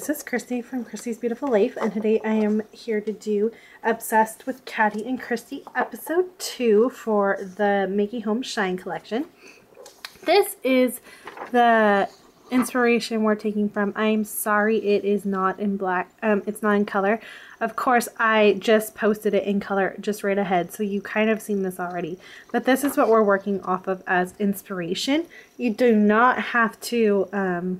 this is Christy from Christy's Beautiful Life, and today I am here to do Obsessed with Caddy and Christy episode 2 for the Maggie Holmes Shine collection. This is the inspiration we're taking from. I'm sorry it is not in black, it's not in color. Of course, I just posted it in color just right ahead, so you kind of seen this already. But this is what we're working off of as inspiration. You do not have to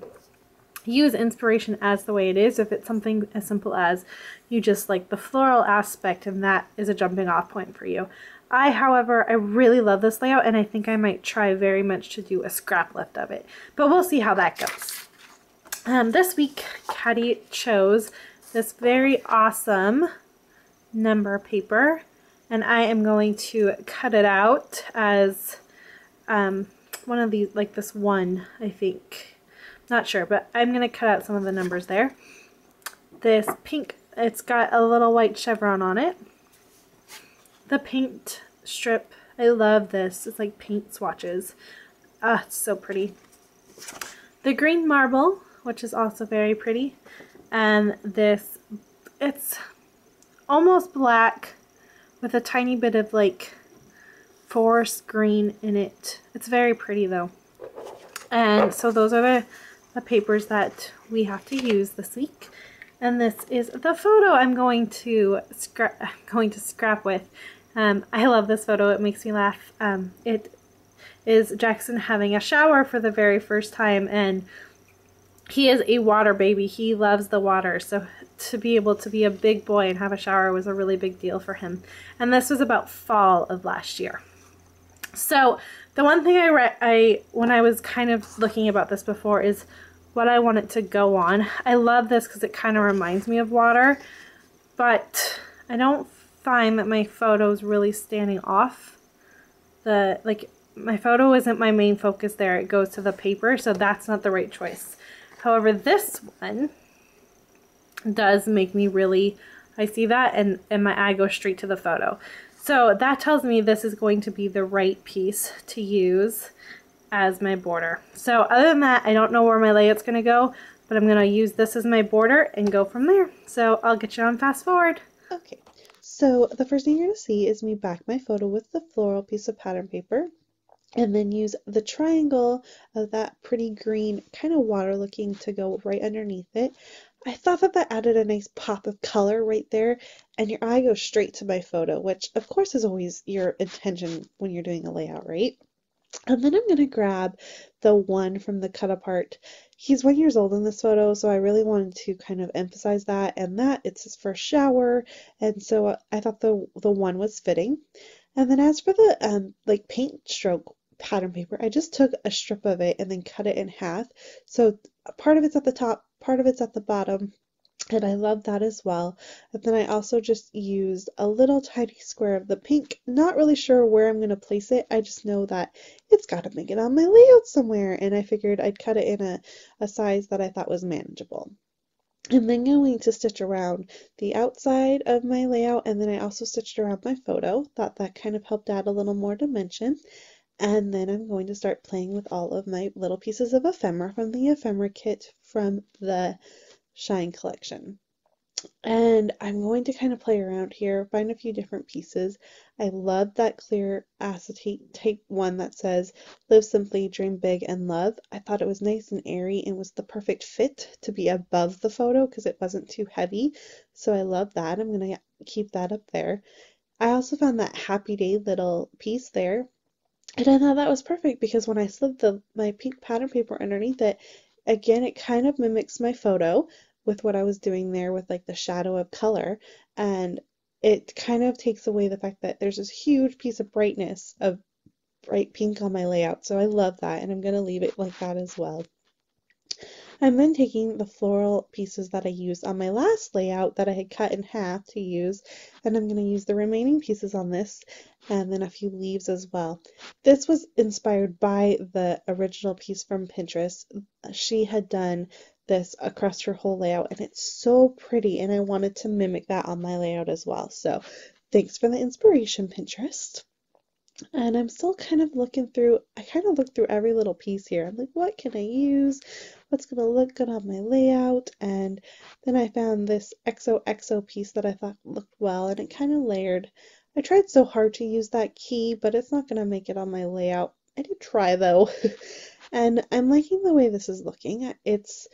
use inspiration as the way it is if it's something as simple as you just like the floral aspect and that is a jumping off point for you. However, I really love this layout and I think I might try very much to do a scrap lift of it, but we'll see how that goes. This week Caddy chose this very awesome number paper and I am going to cut it out as one of these, like this one, I think. Not sure, but I'm going to cut out some of the numbers there. This pink, it's got a little white chevron on it. The paint strip, I love this. It's like paint swatches. Ah, it's so pretty. The green marble, which is also very pretty. And this, it's almost black with a tiny bit of like forest green in it. It's very pretty though. And so those are the papers that we have to use this week, and this is the photo I'm going to scrap with. I love this photo. It makes me laugh. It is Jackson having a shower for the very first time, and he is a water baby. He loves the water, so to be able to be a big boy and have a shower was a really big deal for him. And this was about fall of last year. So the one thing when I was kind of looking about this before is what I want it to go on. I love this because it kind of reminds me of water, but I don't find that my photo is really standing off. My photo isn't my main focus there. It goes to the paper, so that's not the right choice. However, this one does make me really, I see that and my eye goes straight to the photo. So that tells me this is going to be the right piece to use as my border. So other than that, I don't know where my layout's going to go, but I'm going to use this as my border and go from there. So I'll get you on fast forward. Okay, so the first thing you're going to see is me back my photo with the floral piece of pattern paper and then use the triangle of that pretty green kind of water looking to go right underneath it. I thought that added a nice pop of color right there, and your eye goes straight to my photo, which of course is always your intention when you're doing a layout, right? And then I'm going to grab the one from the cut apart. He's 1 year old in this photo, so I really wanted to kind of emphasize that, and that it's his first shower, and so I thought the one was fitting. And then as for the like paint stroke pattern paper, I just took a strip of it and then cut it in half. So part of it's at the top, part of it's at the bottom, and I love that as well. And then I also just used a little tiny square of the pink. Not really sure where I'm going to place it. I just know that it's got to make it on my layout somewhere, and I figured I'd cut it in a size that I thought was manageable. I'm then going to stitch around the outside of my layout, and then I also stitched around my photo. Thought that kind of helped add a little more dimension. And then I'm going to start playing with all of my little pieces of ephemera from the ephemera kit from the Shine collection. And I'm going to kind of play around here, find a few different pieces. I love that clear acetate tape one that says, "Live simply, dream big, and love." I thought it was nice and airy and was the perfect fit to be above the photo because it wasn't too heavy. So I love that. I'm going to keep that up there. I also found that Happy Day little piece there. And I thought that was perfect because when I slid my pink pattern paper underneath it, again, it kind of mimics my photo with what I was doing there with like the shadow of color, and it kind of takes away the fact that there's this huge piece of brightness of bright pink on my layout. So I love that, and I'm going to leave it like that as well. I'm then taking the floral pieces that I used on my last layout that I had cut in half to use, and I'm going to use the remaining pieces on this, and then a few leaves as well. This was inspired by the original piece from Pinterest. She had done this across her whole layout, and it's so pretty, and I wanted to mimic that on my layout as well. So thanks for the inspiration, Pinterest. And I'm still kind of looking through, I kind of looked through every little piece here. I'm like, what can I use? What's going to look good on my layout? And then I found this XOXO piece that I thought looked well, and it kind of layered. I tried so hard to use that key, but it's not going to make it on my layout. I did try though. And I'm liking the way this is looking. It's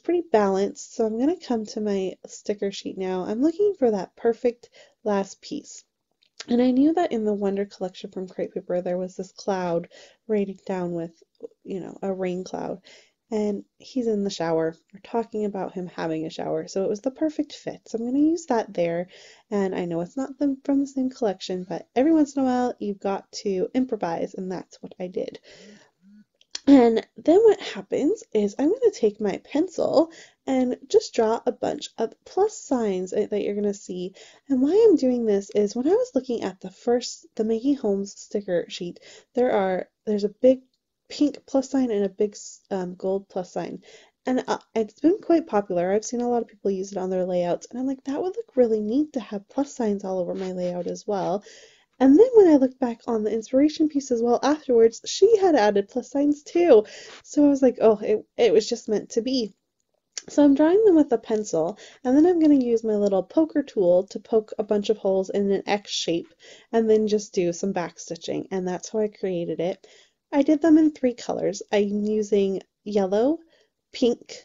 pretty balanced, so I'm going to come to my sticker sheet now. I'm looking for that perfect last piece. And I knew that in the Wonder collection from Crate Paper there was this cloud raining down with, a rain cloud. And he's in the shower. We're talking about him having a shower. So it was the perfect fit. So I'm going to use that there. And I know it's not from the same collection, but every once in a while you've got to improvise, and that's what I did. And then what happens is I'm going to take my pencil and just draw a bunch of plus signs that you're going to see. And why I'm doing this is when I was looking at the Maggie Holmes sticker sheet, there's a big pink plus sign and a big gold plus sign. And it's been quite popular. I've seen a lot of people use it on their layouts. And I'm like, that would look really neat to have plus signs all over my layout as well. And then when I looked back on the inspiration piece as well afterwards, she had added plus signs too. So I was like, oh, it was just meant to be. So I'm drawing them with a pencil, and then I'm going to use my little poker tool to poke a bunch of holes in an X shape, and then just do some back stitching, and that's how I created it. I did them in 3 colors. I'm using yellow, pink,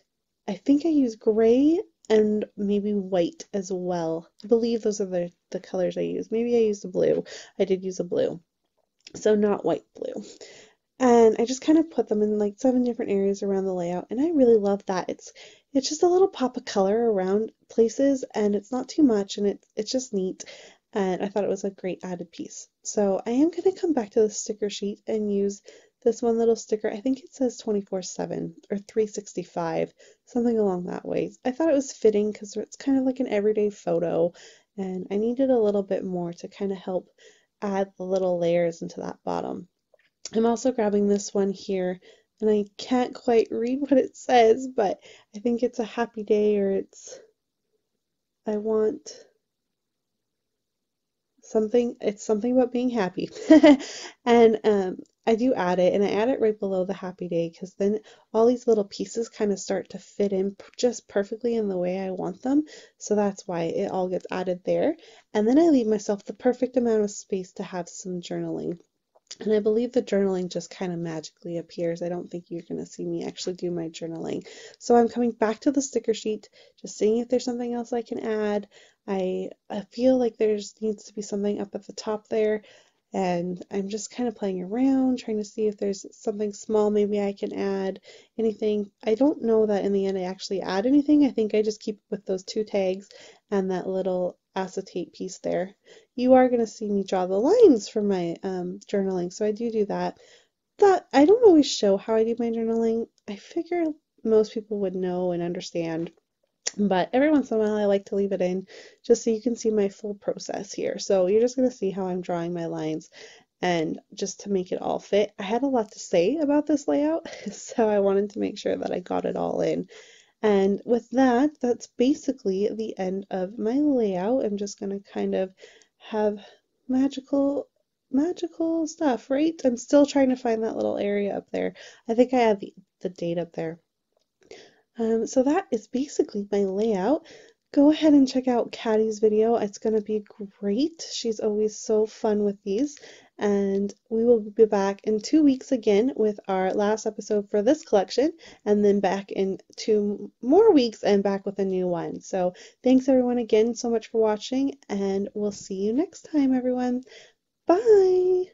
I think I used gray, and maybe white as well. I believe those are the colors I used. Maybe I used a blue. I did use a blue. So not white blue. And I just kind of put them in like 7 different areas around the layout, and I really love that. It's just a little pop of color around places, and it's not too much, and it's just neat. And I thought it was a great added piece. So I am going to come back to the sticker sheet and use this one little sticker. I think it says 24/7 or 365, something along that way. I thought it was fitting because it's kind of like an everyday photo, and I needed a little bit more to kind of help add the little layers into that bottom. I'm also grabbing this one here, and I can't quite read what it says, but I think it's a happy day, or I want it's something about being happy. And I do add it, and I add it right below the happy day because then all these little pieces kind of start to fit in just perfectly in the way I want them. So that's why it all gets added there. And then I leave myself the perfect amount of space to have some journaling. And I believe the journaling just kind of magically appears. I don't think you're going to see me actually do my journaling. So I'm coming back to the sticker sheet, just seeing if there's something else I can add. I feel like there needs to be something up at the top there. And I'm just kind of playing around, trying to see if there's something small maybe I can add, anything. I don't know that in the end I actually add anything. I think I just keep with those 2 tags and that little acetate piece there. You are going to see me draw the lines for my journaling, so I do that. That I don't always show how I do my journaling. I figure most people would know and understand, but every once in a while I like to leave it in just so you can see my full process here. So you're just going to see how I'm drawing my lines, and just to make it all fit. I had a lot to say about this layout, so I wanted to make sure that I got it all in. And with that, that's basically the end of my layout. I'm just going to kind of have magical stuff, right? I'm still trying to find that little area up there. I think I have the date up there. So that is basically my layout. Go ahead and check out Caddy's video. It's going to be great. She's always so fun with these. And we will be back in 2 weeks again with our last episode for this collection, and then back in 2 more weeks and back with a new one. So thanks everyone again so much for watching, and we'll see you next time, everyone. Bye!